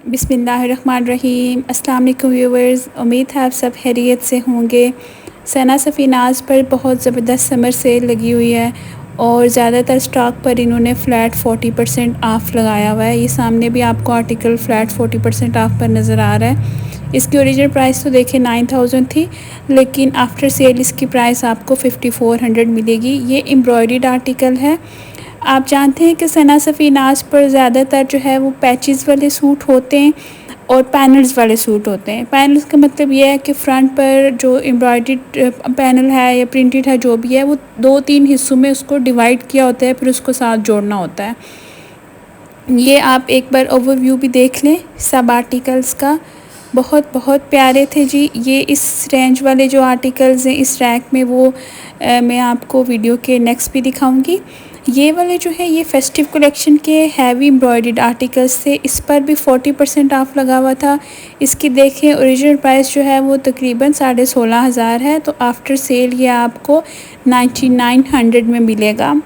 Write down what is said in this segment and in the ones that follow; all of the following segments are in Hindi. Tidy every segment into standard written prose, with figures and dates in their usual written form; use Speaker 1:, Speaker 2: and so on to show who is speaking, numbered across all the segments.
Speaker 1: बिस्मिल्लाहिर्रहमानिर्रहीम। अस्सलाम वालेकुम व्यूवर्स, उम्मीद है आप सब खैरियत से होंगे। सना सफ़ीनाज़ पर बहुत ज़बरदस्त समर सेल लगी हुई है और ज़्यादातर स्टॉक पर इन्होंने फ़्लैट 40% ऑफ़ लगाया हुआ है। ये सामने भी आपको आर्टिकल फ़्लैट 40% ऑफ़ पर नज़र आ रहा है। इसकी ओरिजिनल प्राइस तो देखिए 9000 थी, लेकिन आफ्टर सेल इसकी प्राइस आपको 5400 मिलेगी। ये एम्ब्रॉयडर्ड आर्टिकल है। आप जानते हैं कि सना सफ़ीनाज़ पर ज़्यादातर जो है वो पैचेस वाले सूट होते हैं और पैनल्स वाले सूट होते हैं। पैनल्स का मतलब ये है कि फ्रंट पर जो एम्ब्रॉयडर्ड पैनल है या प्रिंटेड है जो भी है वो 2-3 हिस्सों में उसको डिवाइड किया होता है, फिर उसको साथ जोड़ना होता है। ये आप एक बार ओवरव्यू भी देख लें सब आर्टिकल्स का। बहुत बहुत प्यारे थे जी। ये इस रेंज वाले जो आर्टिकल्स हैं इस रैक में वो मैं आपको वीडियो के नेक्स्ट भी दिखाऊंगी। ये वाले जो है ये फेस्टिव कलेक्शन के हैवी एम्ब्रॉयडर्ड आर्टिकल्स थे। इस पर भी 40% ऑफ लगा हुआ था। इसकी देखें ओरिजिनल प्राइस जो है वो तकरीबन 16,500 है, तो आफ्टर सेल ये आपको 9900 में मिलेगा।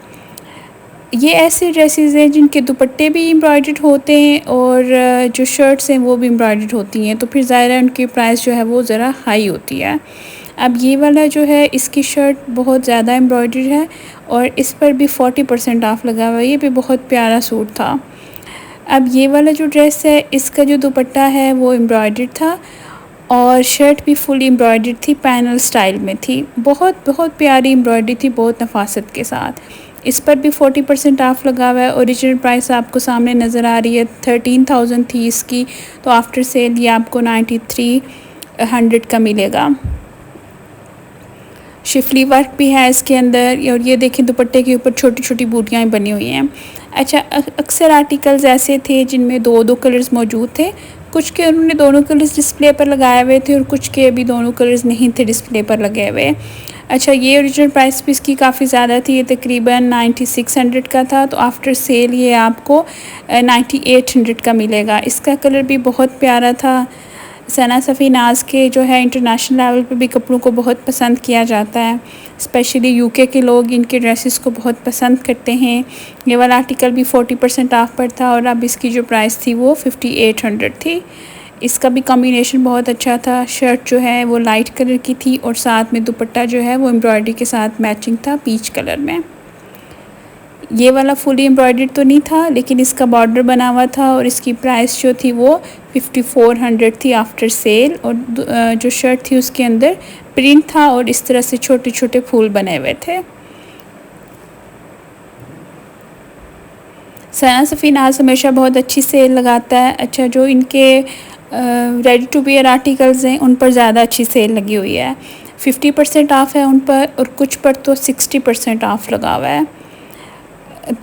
Speaker 1: ये ऐसे ड्रेसेस हैं जिनके दुपट्टे भी एम्ब्रॉयडर्ड होते हैं और जो शर्ट्स हैं वो भी एम्ब्रॉयडर्ड होती हैं, तो फिर ज़ाहिर उनकी प्राइस जो है वो ज़रा हाई होती है। अब ये वाला जो है इसकी शर्ट बहुत ज़्यादा एम्ब्रॉयडर्ड है और इस पर भी 40% ऑफ लगा हुआ है। ये भी बहुत प्यारा सूट था। अब ये वाला जो ड्रेस है इसका जो दुपट्टा है वो एम्ब्रॉयडर्ड था और शर्ट भी फुल एम्ब्रॉयडर्ड थी, पैनल स्टाइल में थी। बहुत बहुत प्यारी एम्ब्रॉयडरी थी, बहुत नफासत के साथ। इस पर भी 40% ऑफ लगा हुआ है। ओरिजिनल प्राइस आपको सामने नज़र आ रही है 13,000 थी इसकी, तो आफ्टर सेल ये आपको 9300 का मिलेगा। शिफली वर्क भी है इसके अंदर और ये देखें दुपट्टे के ऊपर छोटी छोटी बूटियाँ बनी हुई हैं। अच्छा, अक्सर आर्टिकल्स ऐसे थे जिनमें दो दो कलर्स मौजूद थे। कुछ के उन्होंने दोनों कलर्स डिस्प्ले पर लगाए हुए थे और कुछ के अभी दोनों कलर्स नहीं थे डिस्प्ले पर लगे हुए। अच्छा, ये ओरिजिनल प्राइस भी इसकी काफ़ी ज़्यादा थी, ये तकरीबन 9600 का था, तो आफ्टर सेल ये आपको 9800 का मिलेगा। इसका कलर भी बहुत प्यारा था। सना सफ़ीनाज़ के जो है इंटरनेशनल लेवल पे भी कपड़ों को बहुत पसंद किया जाता है। स्पेशली यूके के लोग इनके ड्रेसेस को बहुत पसंद करते हैं। ये वाला आर्टिकल भी 40% ऑफ पर था और अब इसकी जो प्राइस थी वो 5800 थी। इसका भी कॉम्बिनेशन बहुत अच्छा था। शर्ट जो है वो लाइट कलर की थी और साथ में दुपट्टा जो है वो एम्ब्रॉयडरी के साथ मैचिंग था, पीच कलर में। ये वाला फुली एम्ब्रॉयडर्ड तो नहीं था, लेकिन इसका बॉर्डर बना हुआ था और इसकी प्राइस जो थी वो 5400 थी आफ्टर सेल। और जो शर्ट थी उसके अंदर प्रिंट था और इस तरह से छोटे छोटे फूल बने हुए थे। सना सफ़ीनाज़ हमेशा बहुत अच्छी सेल लगाता है। अच्छा, जो इनके रेडी टू वेयर आर्टिकल्स हैं उन पर ज़्यादा अच्छी सेल लगी हुई है। 50% ऑफ़ है उन पर और कुछ पर तो 60% ऑफ़ लगा हुआ है।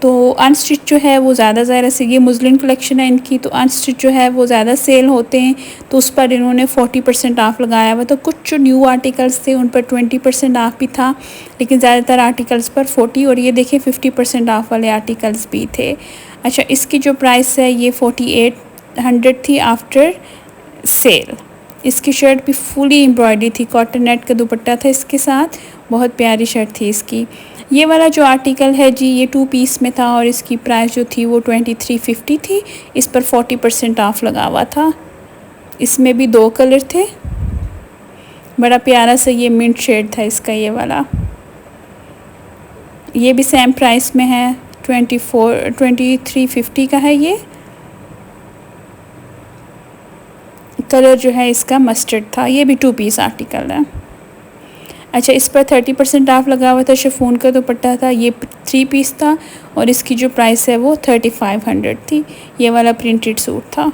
Speaker 1: तो अनस्टिच जो है वो ज़्यादा ज़ाहिर से ये मुस्लिम कलेक्शन है इनकी, तो अनस्टिच जो है वो ज़्यादा सेल होते हैं, तो उस पर इन्होंने 40% ऑफ लगाया हुआ। तो कुछ जो न्यू आर्टिकल्स थे उन पर 20% ऑफ भी था, लेकिन ज़्यादातर आर्टिकल्स पर 40 और ये देखिए 50% ऑफ वाले आर्टिकल्स भी थे। अच्छा, इसकी जो प्राइस है ये 4800 थी आफ्टर सेल। इसकी शर्ट भी फुली एम्ब्रॉयडरी थी, कॉटन नेट का दुपट्टा था इसके साथ, बहुत प्यारी शर्ट थी इसकी। ये वाला जो आर्टिकल है जी ये 2 पीस में था और इसकी प्राइस जो थी वो 2350 थी। इस पर 40% ऑफ लगा हुआ था। इसमें भी 2 कलर थे, बड़ा प्यारा सा ये मिंट शेड था इसका। ये वाला ये भी सेम प्राइस में है, 2350 का है। ये कलर जो है इसका मस्टर्ड था। ये भी 2 पीस आर्टिकल है। अच्छा, इस पर 30% ऑफ लगा हुआ था। शिफॉन का दुपट्टा था, ये 3 पीस था और इसकी जो प्राइस है वो 3500 थी। ये वाला प्रिंटेड सूट था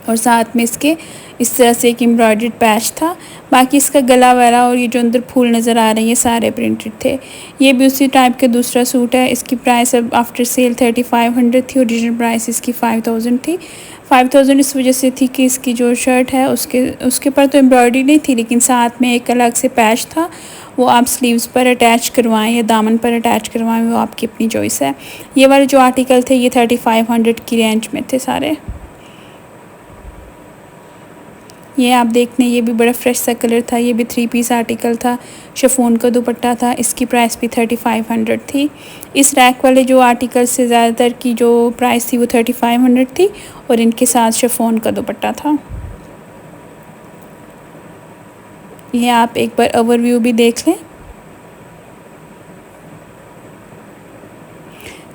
Speaker 1: और साथ में इसके इस तरह से एक एम्ब्रॉयडर्ड पैच था। बाकी इसका गला वगैरह और ये जो अंदर फूल नज़र आ रहे हैं ये सारे प्रिंटेड थे। ये भी उसी टाइप का दूसरा सूट है। इसकी प्राइस अब आफ्टर सेल 3500 थी, ओरिजिनल प्राइस इसकी 5000 थी। 5000 इस वजह से थी कि इसकी जो शर्ट है उसके पर तो एम्ब्रॉयडरी नहीं थी, लेकिन साथ में एक अलग से पैच था, वो आप स्लीव्स पर अटैच करवाएं या दामन पर अटैच करवाएं, वो आपकी अपनी चॉइस है। ये वाले जो आर्टिकल थे ये 3500 की रेंज में थे सारे। ये आप देख लें, ये भी बड़ा फ्रेश सा कलर था। ये भी 3 पीस आर्टिकल था, शिफॉन का दुपट्टा था। इसकी प्राइस भी 3500 थी। इस रैक वाले जो आर्टिकल से ज़्यादातर की जो प्राइस थी वो 3500 थी और इनके साथ शिफॉन का दुपट्टा था। ये आप एक बार ओवरव्यू भी देख लें।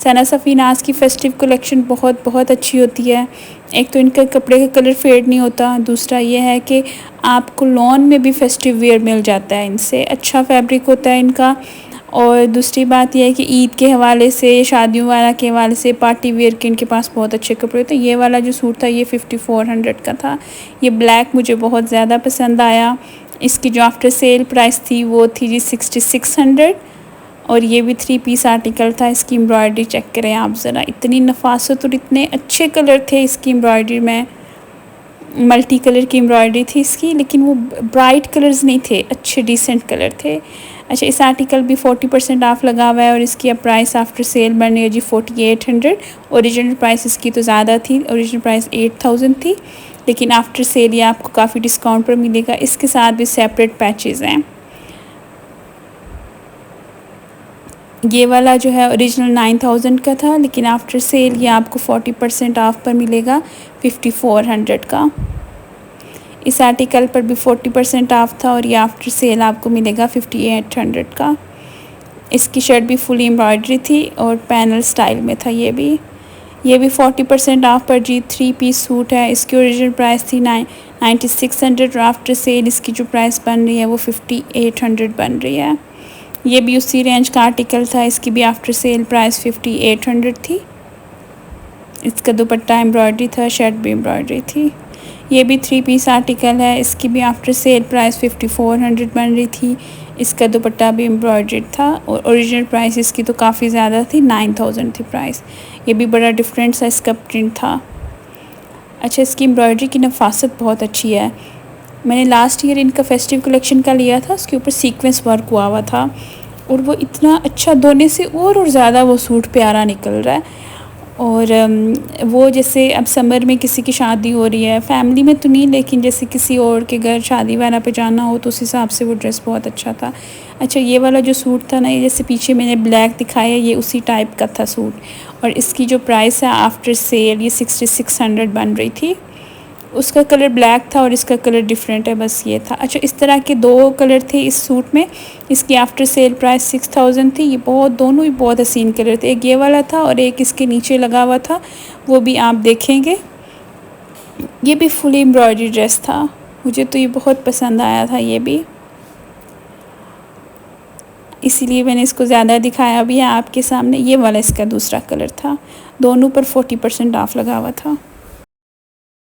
Speaker 1: सना सफ़ीनाज़ की फ़ेस्टिव कलेक्शन बहुत अच्छी होती है। एक तो इनका कपड़े का कलर फेड नहीं होता, दूसरा ये है कि आपको लॉन में भी फेस्टिव वेयर मिल जाता है इनसे, अच्छा फैब्रिक होता है इनका। और दूसरी बात यह है कि ईद के हवाले से, शादियों वाला के हवाले से, पार्टी वेयर के इनके पास बहुत अच्छे कपड़े होते हैं। ये वाला जो सूट था ये 5400 का था। ये ब्लैक मुझे बहुत ज़्यादा पसंद आया। इसकी जो आफ्टर सेल प्राइस थी वो थी जी 6600। और ये भी 3 पीस आर्टिकल था। इसकी एम्ब्रॉयडरी चेक करें आप ज़रा, इतनी नफासत और इतने अच्छे कलर थे इसकी एम्ब्रॉयडरी में। मल्टी कलर की एम्ब्रॉयडरी थी इसकी, लेकिन वो ब्राइट कलर्स नहीं थे, अच्छे डिसेंट कलर थे। अच्छा, इस आर्टिकल भी 40% ऑफ लगा हुआ है और इसकी अब प्राइस आफ्टर सेल बन रही है जी 4800। ओरिजिनल प्राइस इसकी तो ज़्यादा थी, ओरिजिनल प्राइस 8000 थी, लेकिन आफ्टर सेल ये आपको काफ़ी डिस्काउंट पर मिलेगा। इसके साथ भी सेपरेट पैचेज़ हैं। ये वाला जो है ओरिजिनल 9000 का था, लेकिन आफ्टर सेल ये आपको 40% ऑफ पर मिलेगा 5400 का। इस आर्टिकल पर भी 40% ऑफ था और ये आफ्टर सेल आपको मिलेगा 5800 का। इसकी शर्ट भी फुली एम्ब्रॉयडरी थी और पैनल स्टाइल में था। ये भी 40% ऑफ पर जी 3 पीस सूट है। इसकी ओरिजिनल प्राइस थी 9600 और आफ्टर सेल इसकी जो प्राइस बन रही है वो 5800 बन रही है। ये भी उसी रेंज का आर्टिकल था। इसकी भी आफ्टर सेल प्राइस 5800 थी। इसका दुपट्टा एम्ब्रॉयडरी था, शर्ट भी एम्ब्रॉयडरी थी। ये भी 3 पीस आर्टिकल है। इसकी भी आफ्टर सेल प्राइस 5400 बन रही थी। इसका दुपट्टा भी एम्ब्रॉयडर्ड था और ओरिजिनल प्राइस इसकी तो काफ़ी ज़्यादा थी, 9000 थी प्राइस। ये भी बड़ा डिफरेंट सा इसका प्रिंट था। अच्छा, इसकी एम्ब्रॉयडरी की नफासत बहुत अच्छी है। मैंने लास्ट ईयर इनका फेस्टिव कलेक्शन का लिया था, उसके ऊपर सीक्वेंस वर्क हुआ था और वो इतना अच्छा धोने से और ज़्यादा वो सूट प्यारा निकल रहा है। और वो जैसे अब समर में किसी की शादी हो रही है, फैमिली में तो नहीं, लेकिन जैसे किसी और के घर शादी वाला पे जाना हो तो उस हिसाब से वो ड्रेस बहुत अच्छा था। अच्छा, ये वाला जो सूट था ना, ये जैसे पीछे मैंने ब्लैक दिखाया, ये उसी टाइप का था सूट और इसकी जो प्राइस है आफ्टर सेल ये 6600 बन रही थी। उसका कलर ब्लैक था और इसका कलर डिफरेंट है, बस ये था। अच्छा, इस तरह के 2 कलर थे इस सूट में। इसकी आफ्टर सेल प्राइस 6000 थी। ये दोनों ही बहुत हसीन कलर थे। एक ये वाला था और एक इसके नीचे लगा हुआ था, वो भी आप देखेंगे। ये भी फुली एम्ब्रॉयडरी ड्रेस था, मुझे तो ये बहुत पसंद आया था ये भी, इसीलिए मैंने इसको ज़्यादा दिखाया भी है आपके सामने। ये वाला इसका दूसरा कलर था। दोनों पर 40% ऑफ लगा हुआ था।